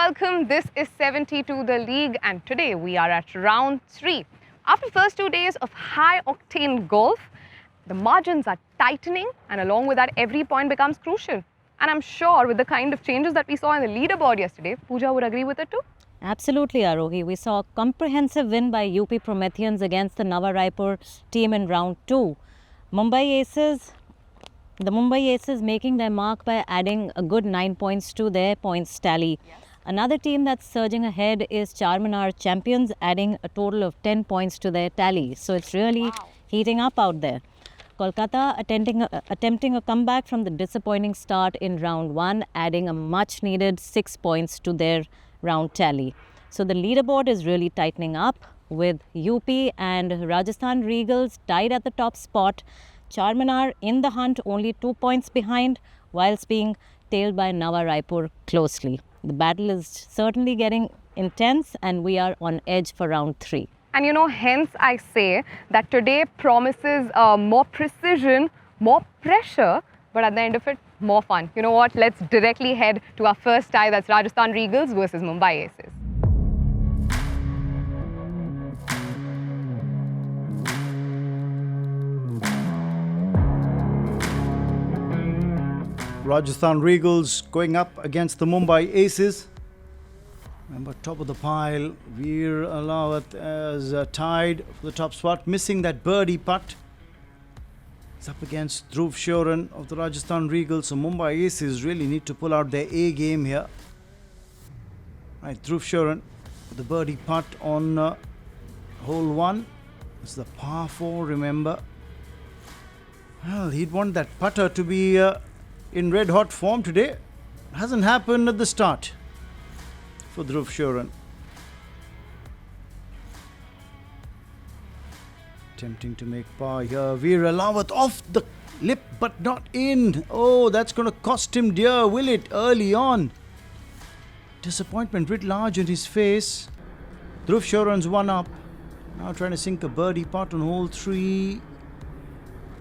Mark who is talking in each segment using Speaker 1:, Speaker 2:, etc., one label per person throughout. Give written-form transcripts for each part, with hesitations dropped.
Speaker 1: welcome. This is 72 The League and today we are at round 3. After the first 2 days of high-octane golf, the margins are tightening and along with that every point becomes crucial. And I'm sure with the kind of changes that we saw in the leaderboard yesterday, Pooja would agree with it too.
Speaker 2: Absolutely, Arohi. We saw a comprehensive win by UP Prometheans against the Nava Raipur team in round 2. The Mumbai Aces making their mark by adding a good 9 points to their points tally. Yes. Another team that's surging ahead is Charminar Champions, adding a total of 10 points to their tally. So it's really heating up out there. Kolkata attempting a comeback from the disappointing start in round 1, adding a much needed 6 points to their round tally. So the leaderboard is really tightening up with UP and Rajasthan Regals tied at the top spot. Charminar in the hunt, only 2 points behind, whilst being tailed by Nava Raipur closely. The battle is certainly getting intense and we are on edge for round 3.
Speaker 1: And hence I say that today promises more precision, more pressure, but at the end of it, more fun. You know what? Let's directly head to our first tie. That's Rajasthan Regals versus Mumbai Aces.
Speaker 3: Rajasthan Regals going up against the Mumbai Aces. Remember, top of the pile, Veer Alawat as tied for the top spot, missing that birdie putt. It's up against Dhruv Shoran of the Rajasthan Regals. So Mumbai Aces really need to pull out their A game here. Right, Dhruv Shoran with the birdie putt on hole 1. It's the par 4, remember. Well, he'd want that putter to be in red hot form today. Hasn't happened at the start for Dhruv Shoran. Attempting to make par here. Veer Alawat off the lip but not in. Oh, that's going to cost him dear, will it? Early on. Disappointment writ large in his face. Dhruv Shoran's one up. Now trying to sink a birdie putt on hole 3.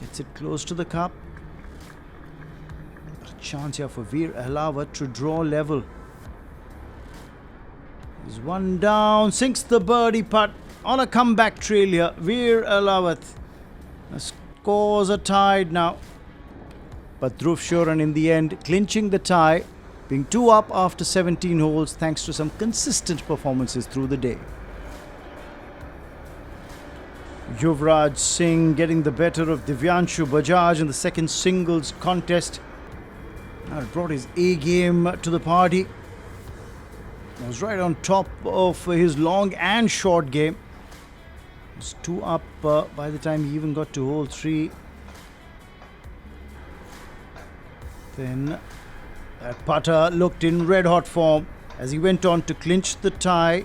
Speaker 3: Gets it close to the cup. Chance here for Veer Alawat to draw level. He's one down, sinks the birdie putt on a comeback trail here. Veer Alawat. The scores are tied now. But Dhruv Shoran in the end clinching the tie, being 2 up after 17 holes thanks to some consistent performances through the day. Yuvraj Singh getting the better of Divyanshu Bajaj in the second singles contest. Brought his A game to the party. Was right on top of his long and short game. Was 2 up by the time he even got to hole 3. Then that putter looked in red hot form as he went on to clinch the tie.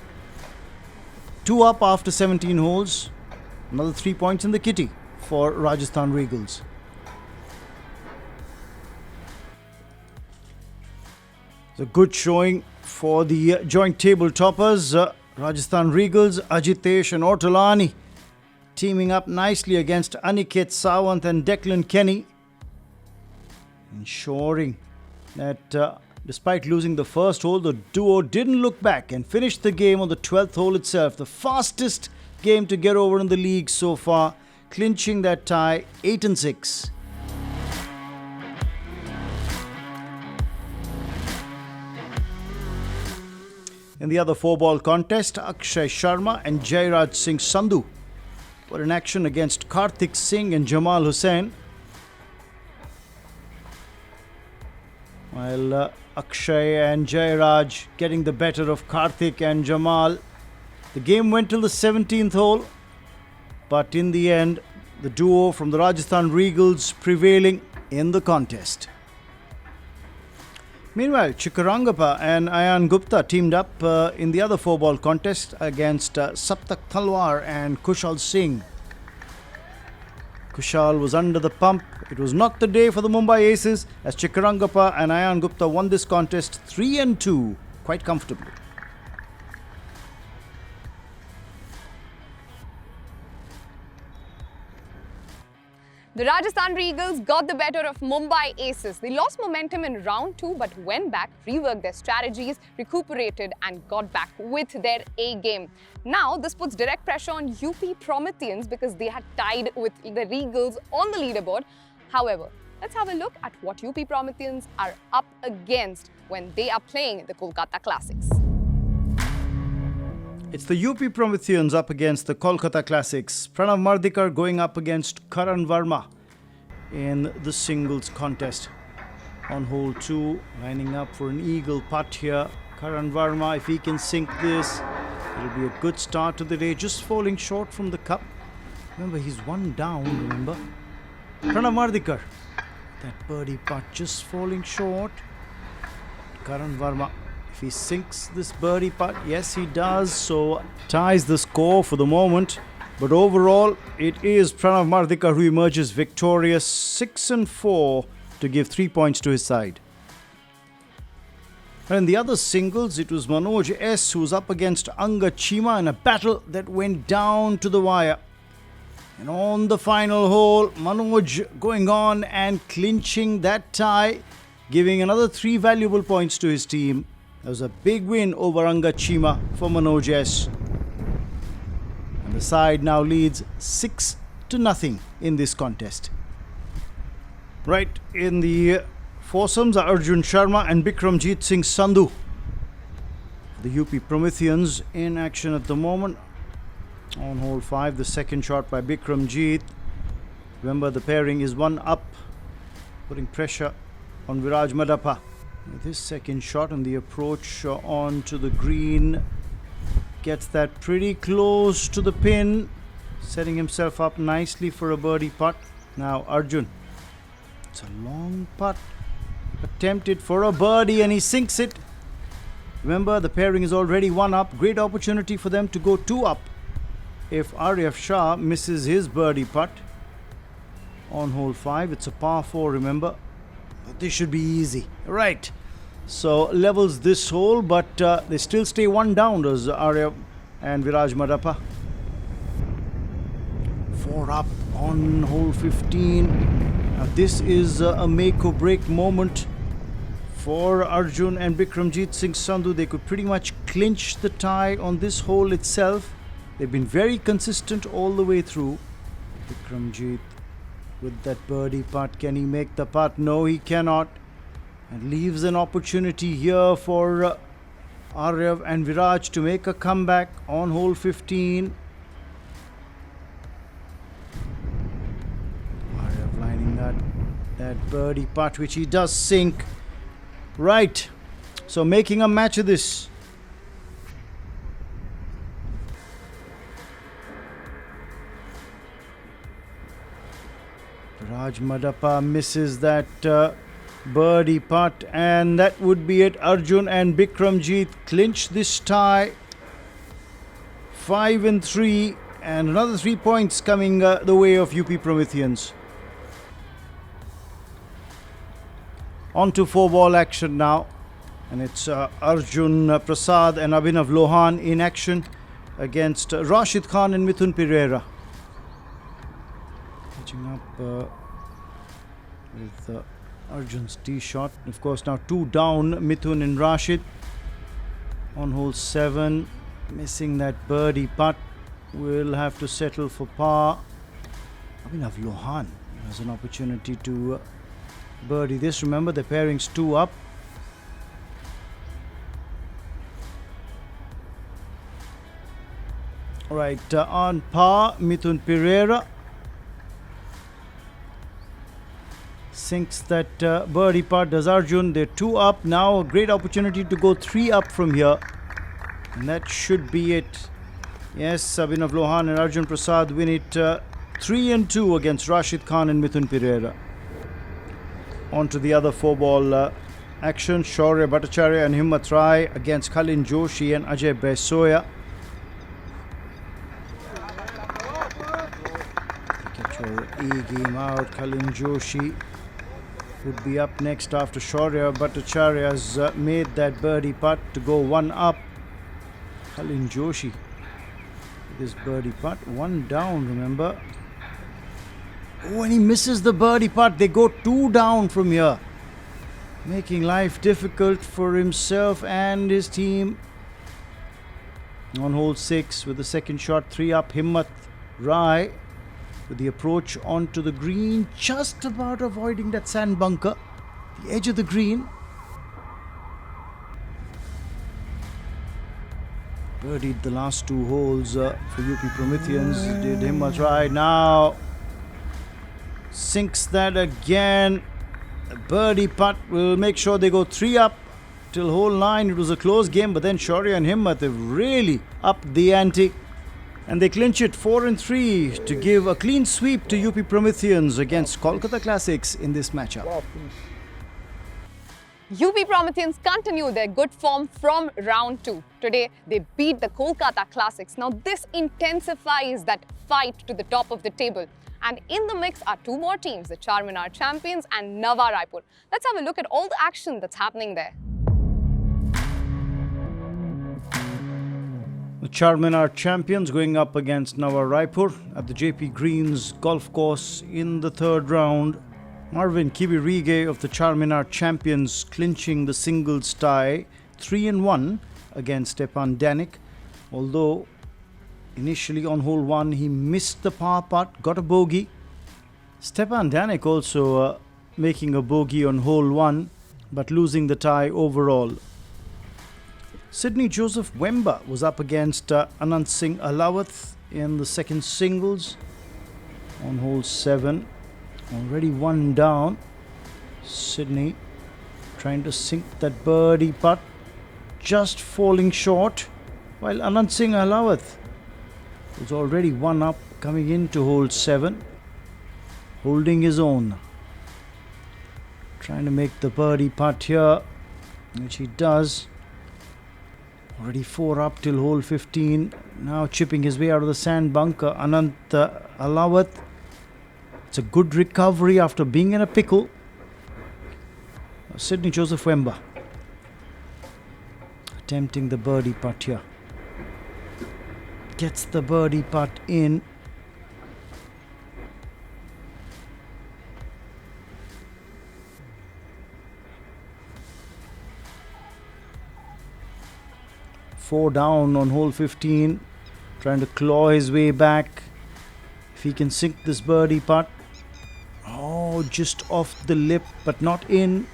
Speaker 3: 2 up after 17 holes. Another 3 points in the kitty for Rajasthan Regals. A good showing for the joint table toppers. Rajasthan Regals, Ajitesh and Ortolani teaming up nicely against Aniket Sawant and Declan Kenny, ensuring that despite losing the first hole, the duo didn't look back and finished the game on the 12th hole itself. The fastest game to get over in the league so far, clinching that tie 8-6. In the other 4-ball contest, Akshay Sharma and Jairaj Singh Sandhu were in action against Karthik Singh and Jamal Hussain. While Akshay and Jairaj getting the better of Karthik and Jamal. The game went till the 17th hole, but in the end, the duo from the Rajasthan Regals prevailing in the contest. Meanwhile, Chikarangappa and Ayan Gupta teamed up in the other 4-ball contest against Saptak Talwar and Kushal Singh. Kushal was under the pump. It was not the day for the Mumbai Aces as Chikarangappa and Ayan Gupta won this contest 3-2 quite comfortably.
Speaker 1: The Rajasthan Regals got the better of Mumbai Aces. They lost momentum in round 2 but went back, reworked their strategies, recuperated and got back with their A game. Now this puts direct pressure on UP Prometheans because they had tied with the Regals on the leaderboard. However, let's have a look at what UP Prometheans are up against when they are playing the Kolkata Classics.
Speaker 3: It's the UP Prometheans up against the Kolkata Classics. Pranav Mardikar going up against Karan Verma in the singles contest. On hole 2, lining up for an eagle putt here. Karan Verma, if he can sink this, it'll be a good start to the day. Just falling short from the cup. Remember, he's one down, remember. Pranav Mardikar, that birdie putt just falling short. Karan Verma, if he sinks this birdie putt, yes he does, so ties the score for the moment. But overall, it is Pranav Mardikar who emerges victorious, 6-4 to give 3 points to his side. And in the other singles, it was Manoj S who was up against Anga Chima in a battle that went down to the wire. And on the final hole, Manoj going on and clinching that tie, giving another 3 valuable points to his team. That was a big win over Anga Chima for Manoj S. And the side now leads 6-0 in this contest. Right in the foursomes are Arjun Sharma and Bikramjit Singh Sandhu. The UP Prometheans in action at the moment. On hole 5, the second shot by Bikramjit. Remember, the pairing is one up, putting pressure on Viraj Madappa. With his second shot on the approach onto the green, gets that pretty close to the pin, setting himself up nicely for a birdie putt. Now Arjun, it's a long putt, attempted for a birdie and he sinks it. Remember, the pairing is already one up. Great opportunity for them to go 2 up if Aryaf Shah misses his birdie putt. On hole 5, it's a par 4, remember. But this should be easy. Right. So levels this hole, but they still stay one down as Arya and Viraj Madappa. 4 up on hole 15. Now this is a make or break moment for Arjun and Bikramjit Singh Sandhu. They could pretty much clinch the tie on this hole itself. They've been very consistent all the way through. Bikramjit with that birdie putt. Can he make the putt? No, he cannot. And leaves an opportunity here for Aryav and Viraj to make a comeback on hole 15. Aryav lining that birdie putt, which he does sink. Right. So making a match of this. Raj Madappa misses that birdie putt, and that would be it. Arjun and Bikramjit clinch this tie, 5-3, and another 3 points coming the way of UP Prometheans. On to 4-ball action now, and it's Arjun Prasad and Abhinav Lohan in action against Rashid Khan and Mithun Pereira. Catching up with Arjun's tee shot. Of course, now 2 down, Mithun and Rashid. On hole 7, missing that birdie putt. Will have to settle for par. Abhinav Lohan has an opportunity to birdie this. Remember, the pairing's 2 up. Right, on par, Mithun Pereira sinks that birdie putt. Does Arjun? They're 2 up now. A great opportunity to go 3 up from here, and that should be it. Yes, Abhinav Lohan and Arjun Prasad win it 3-2 against Rashid Khan and Mithun Pereira. On to the other 4-ball action. Shaurya Bhattacharya and Himmat Rai against Khalin Joshi and Ajay Besoya. Get your E game out. Khalin Joshi would be up next after Shaurya Bhattacharya has made that birdie putt to go 1 up. Khalin Joshi with his birdie putt, 1 down, remember. Oh, and he misses the birdie putt. They go 2 down from here, making life difficult for himself and his team. On hole 6 with the second shot, 3 up, Himmat Rai with the approach onto the green, just about avoiding that sand bunker, the edge of the green. Birdied the last 2 holes for UP Prometheans. Did Himmat Rai now sinks that again. A birdie putt will make sure they go 3 up till hole 9. It was a close game, but then Shaurya and Himmat have really upped the ante. And they clinch it 4-3 to give a clean sweep to UP Prometheans against Kolkata Classics in this matchup.
Speaker 1: UP Prometheans continue their good form from round 2. Today, they beat the Kolkata Classics. Now, this intensifies that fight to the top of the table. And in the mix are 2 more teams, the Charminar Champions and Nava Raipur. Let's have a look at all the action that's happening there.
Speaker 3: The Charminar Champions going up against Nava Raipur at the JP Greens golf course in the 3rd round. Marvin Kibirige of the Charminar Champions clinching the singles tie 3-1 against Stepan Danik. Although initially on hole 1 he missed the par putt, got a bogey. Stepan Danik also making a bogey on hole 1 but losing the tie overall. Sydney Joseph Wemba was up against Anand Singh Alawath in the second singles on hole 7. Already 1 down. Sydney trying to sink that birdie putt, just falling short, while Anand Singh Alawath was already 1 up coming into hole 7, holding his own. Trying to make the birdie putt here, which he does. Already 4 up till hole 15. Now chipping his way out of the sand bunker. Anand Alawath. It's a good recovery after being in a pickle. Sydney Joseph Wemba attempting the birdie putt here. Gets the birdie putt in. Four down on hole 15, trying to claw his way back. If he can sink this birdie putt. Oh, just off the lip, but not in.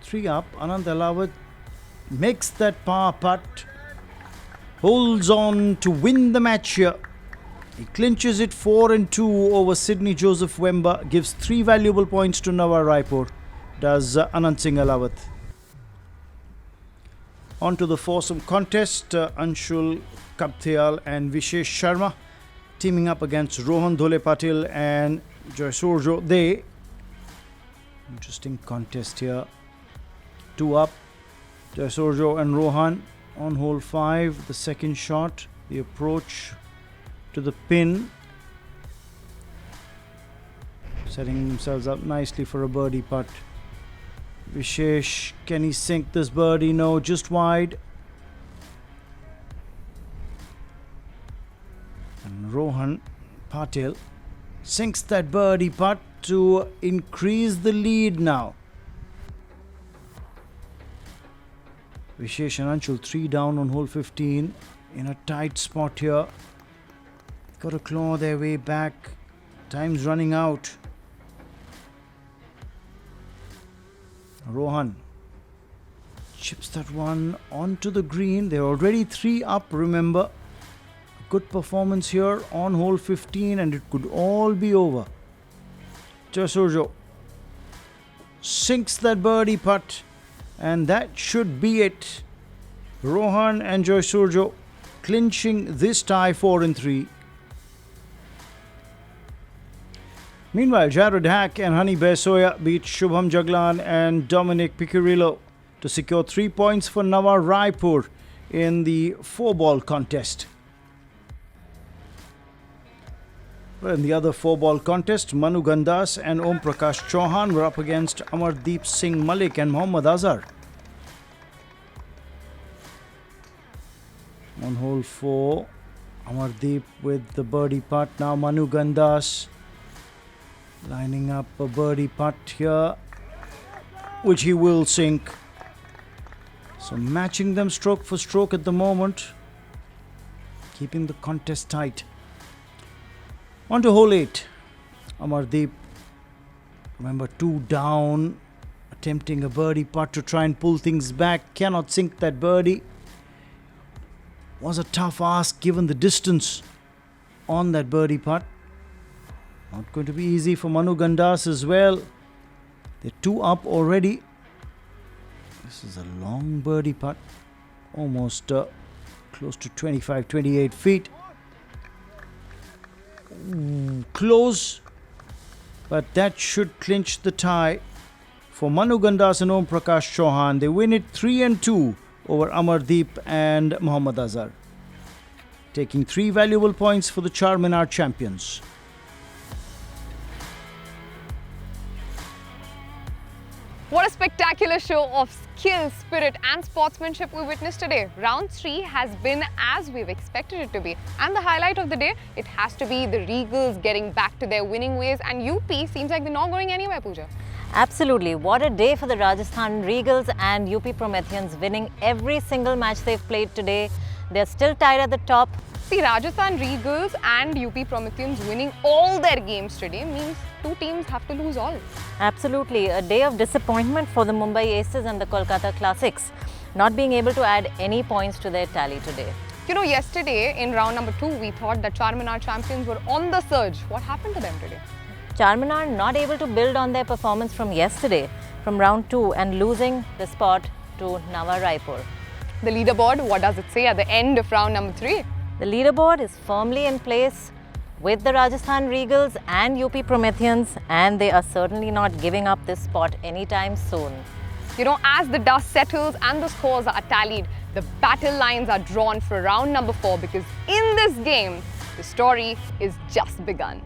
Speaker 3: Three up, Anand Alawath makes that par putt. Holds on to win the match here. He clinches it 4-2 over Sydney Joseph Wemba. Gives 3 valuable points to Nava Raipur. Does Anand Singh Alawath. On to the foursome contest. Anshul Kapthial and Vishesh Sharma teaming up against Rohan Dhole Patil and Jaisurjo De. Interesting contest here. 2 up. Jaisurjo and Rohan on hole 5. The second shot. The approach to the pin. Setting themselves up nicely for a birdie putt. Vishesh, can he sink this birdie? No, just wide. And Rohan Patil sinks that birdie putt to increase the lead now. Vishesh and Anshul 3 down on hole 15 in a tight spot here. Got to claw their way back. Time's running out. Rohan chips that one onto the green. They're already 3 up, remember. Good performance here on hole 15 and it could all be over. Jaisurjo sinks that birdie putt and that should be it. Rohan and Jaisurjo clinching this tie 4-3. Meanwhile, Jared Hack and Hani Besoya beat Shubham Jaglan and Dominic Picarillo to secure 3 points for Nava Raipur in the 4-ball contest. Well, in the other 4-ball contest, Manu Gandas and Om Prakash Chauhan were up against Amardeep Singh Malik and Mohammad Azhar. On hole 4, Amardeep with the birdie putt. Now Manu Gandas lining up a birdie putt here, which he will sink. So matching them stroke for stroke at the moment, keeping the contest tight. On to hole 8. Amardeep, remember, 2 down, attempting a birdie putt to try and pull things back. Cannot sink that birdie. Was a tough ask given the distance on that birdie putt. Not going to be easy for Manu Gandas as well. They're 2 up already. This is a long birdie putt, almost close to 25-28 feet. Close, but that should clinch the tie for Manu Gandas and Om Prakash Chauhan. They win it 3-2 over Amardeep and Mohammad Azhar, taking 3 valuable points for the Charminar champions.
Speaker 1: What a spectacular show of skill, spirit and sportsmanship we witnessed today. Round 3 has been as we've expected it to be. And the highlight of the day, it has to be the Regals getting back to their winning ways, and UP seems like they're not going anywhere, Pooja.
Speaker 2: Absolutely. What a day for the Rajasthan Regals and UP Prometheans, winning every single match they've played today. They're still tied at the top.
Speaker 1: See, Rajasthan Regals and UP Prometheans winning all their games today means 2 teams have to lose all.
Speaker 2: Absolutely. A day of disappointment for the Mumbai Aces and the Kolkata Classics, not being able to add any points to their tally today.
Speaker 1: You know, yesterday in round number 2, we thought that Charminar champions were on the surge. What happened to them today?
Speaker 2: Charminar not able to build on their performance from yesterday, from round 2, and losing the spot to Nava Raipur.
Speaker 1: The leaderboard, what does it say at the end of round number 3?
Speaker 2: The leaderboard is firmly in place with the Rajasthan Regals and UP Prometheans, and they are certainly not giving up this spot anytime soon.
Speaker 1: You know, as the dust settles and the scores are tallied, the battle lines are drawn for round number 4, because in this game, the story is just begun.